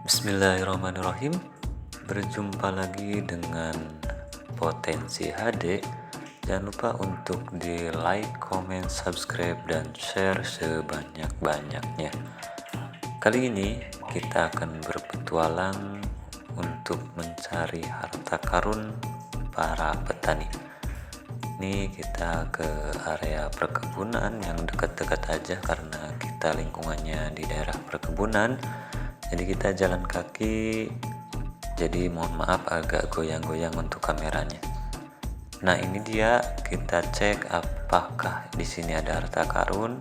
Bismillahirrahmanirrahim. Berjumpa lagi dengan Potensi HD. Jangan lupa untuk di like, comment, subscribe, dan share sebanyak-banyaknya. Kali ini kita akan berpetualang untuk mencari harta karun para petani. Ini kita ke area perkebunan yang dekat-dekat aja karena kita lingkungannya di daerah perkebunan. Jadi kita jalan kaki. Jadi mohon maaf agak goyang-goyang untuk kameranya. Nah, ini dia, kita cek apakah di sini ada harta karun.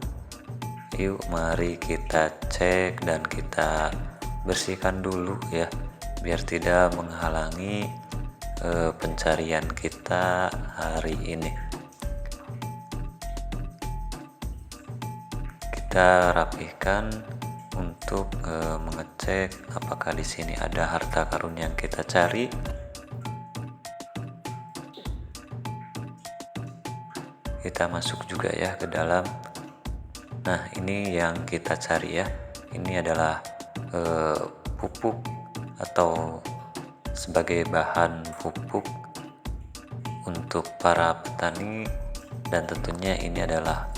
Yuk mari kita cek dan kita bersihkan dulu ya, biar tidak menghalangi pencarian kita hari ini. Kita rapihkan untuk mengecek apakah di sini ada harta karun yang kita cari. Kita masuk juga ya ke dalam. Nah, ini yang kita cari ya. Ini adalah pupuk atau sebagai bahan pupuk untuk para petani, dan tentunya ini adalah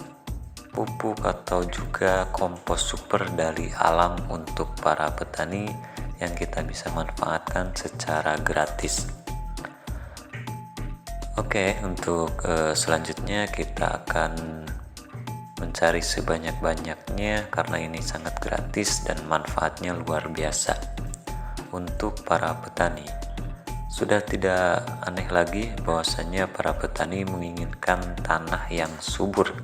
pupuk atau juga kompos super dari alam untuk para petani yang kita bisa manfaatkan secara gratis. Oke, untuk selanjutnya kita akan mencari sebanyak-banyaknya karena ini sangat gratis dan manfaatnya luar biasa untuk para petani. Sudah tidak aneh lagi bahwasanya para petani menginginkan tanah yang subur.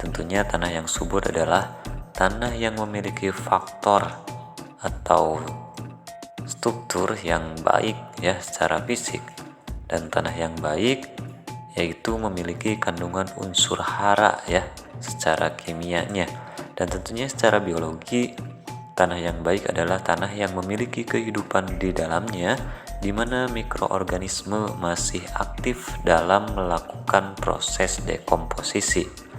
Tentunya tanah yang subur adalah tanah yang memiliki faktor atau struktur yang baik ya secara fisik, dan tanah yang baik yaitu memiliki kandungan unsur hara ya secara kimianya, dan tentunya secara biologi tanah yang baik adalah tanah yang memiliki kehidupan di dalamnya, di mana mikroorganisme masih aktif dalam melakukan proses dekomposisi.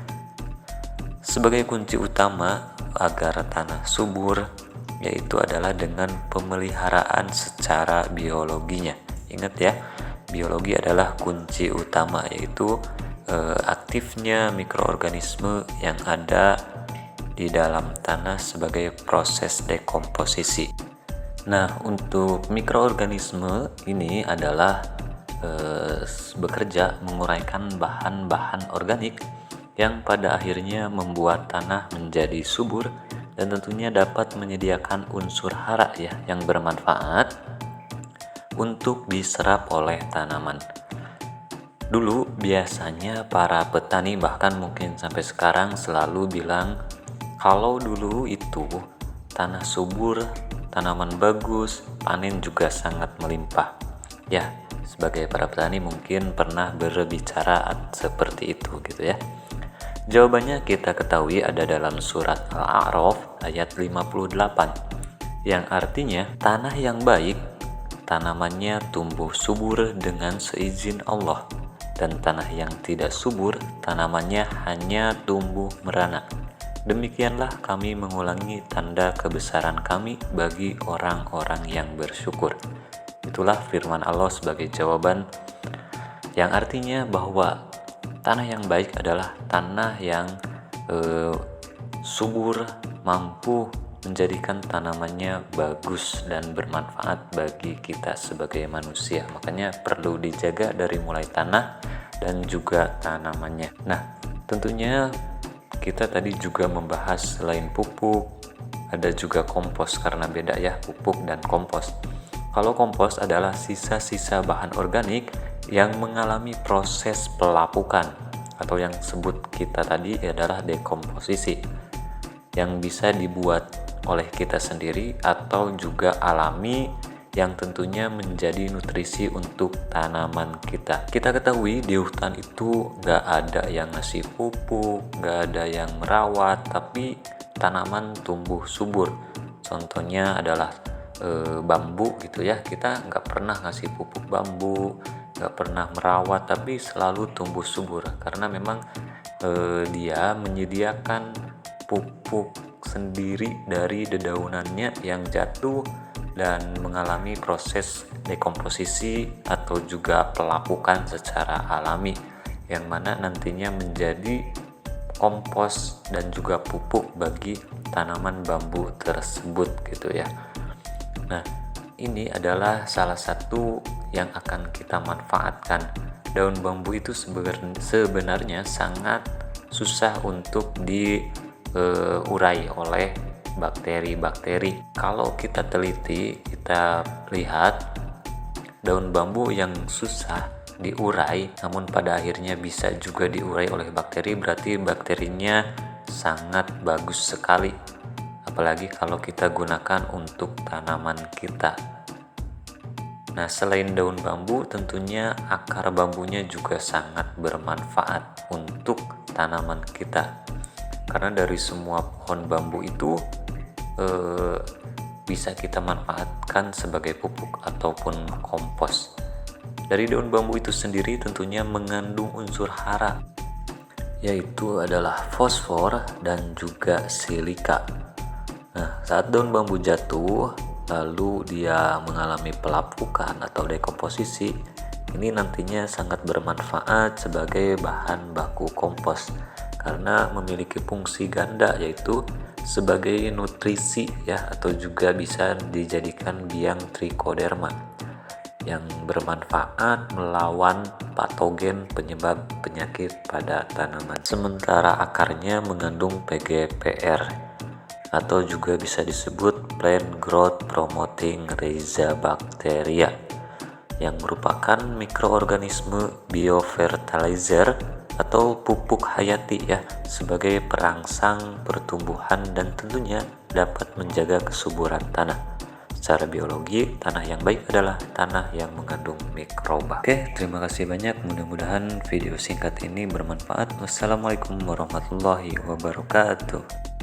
Sebagai kunci utama agar tanah subur yaitu adalah dengan pemeliharaan secara biologinya. Ingat ya, biologi adalah kunci utama, yaitu aktifnya mikroorganisme yang ada di dalam tanah sebagai proses dekomposisi. Nah, untuk mikroorganisme ini adalah bekerja menguraikan bahan-bahan organik yang pada akhirnya membuat tanah menjadi subur dan tentunya dapat menyediakan unsur hara ya yang bermanfaat untuk diserap oleh tanaman. Dulu biasanya para petani bahkan mungkin sampai sekarang selalu bilang kalau dulu itu tanah subur, tanaman bagus, panen juga sangat melimpah. Ya, sebagai para petani mungkin pernah berbicara seperti itu gitu ya. Jawabannya kita ketahui ada dalam surat Al-A'raf ayat 58 yang artinya tanah yang baik tanamannya tumbuh subur dengan seizin Allah, dan tanah yang tidak subur tanamannya hanya tumbuh merana. Demikianlah kami mengulangi tanda kebesaran kami bagi orang-orang yang bersyukur. Itulah firman Allah sebagai jawaban yang artinya bahwa tanah yang baik adalah tanah yang subur, mampu menjadikan tanamannya bagus dan bermanfaat bagi kita sebagai manusia. Makanya perlu dijaga dari mulai tanah dan juga tanamannya. Nah, tentunya kita tadi juga membahas selain pupuk, ada juga kompos, karena beda ya pupuk dan kompos. Kalau kompos adalah sisa-sisa bahan organik yang mengalami proses pelapukan atau yang sebut kita tadi adalah dekomposisi, yang bisa dibuat oleh kita sendiri atau juga alami, yang tentunya menjadi nutrisi untuk tanaman kita. Kita ketahui di hutan itu gak ada yang ngasih pupuk, gak ada yang merawat, tapi tanaman tumbuh subur. Contohnya adalah bambu gitu ya, kita gak pernah ngasih pupuk bambu, gak pernah merawat, tapi selalu tumbuh subur karena memang dia menyediakan pupuk sendiri dari dedaunannya yang jatuh dan mengalami proses dekomposisi atau juga pelapukan secara alami, yang mana nantinya menjadi kompos dan juga pupuk bagi tanaman bambu tersebut gitu ya. Nah, ini adalah salah satu yang akan kita manfaatkan. Daun bambu itu sebenarnya sangat susah untuk diurai oleh bakteri-bakteri. Kalau kita teliti, kita lihat daun bambu yang susah diurai namun pada akhirnya bisa juga diurai oleh bakteri, berarti bakterinya sangat bagus sekali, apalagi kalau kita gunakan untuk tanaman kita. Nah, selain daun bambu, tentunya akar bambunya juga sangat bermanfaat untuk tanaman kita, karena dari semua pohon bambu itu bisa kita manfaatkan sebagai pupuk ataupun kompos. Dari daun bambu itu sendiri tentunya mengandung unsur hara, yaitu adalah fosfor dan juga silika. Nah, saat daun bambu jatuh lalu dia mengalami pelapukan atau dekomposisi, ini nantinya sangat bermanfaat sebagai bahan baku kompos karena memiliki fungsi ganda, yaitu sebagai nutrisi ya, atau juga bisa dijadikan biang trichoderma yang bermanfaat melawan patogen penyebab penyakit pada tanaman. Sementara akarnya mengandung PGPR atau juga bisa disebut plant growth promoting rhizobacteria, yang merupakan mikroorganisme biofertilizer atau pupuk hayati ya, sebagai perangsang pertumbuhan dan tentunya dapat menjaga kesuburan tanah. Secara biologi, tanah yang baik adalah tanah yang mengandung mikroba. Oke, terima kasih banyak. Mudah-mudahan video singkat ini bermanfaat. Wassalamualaikum warahmatullahi wabarakatuh.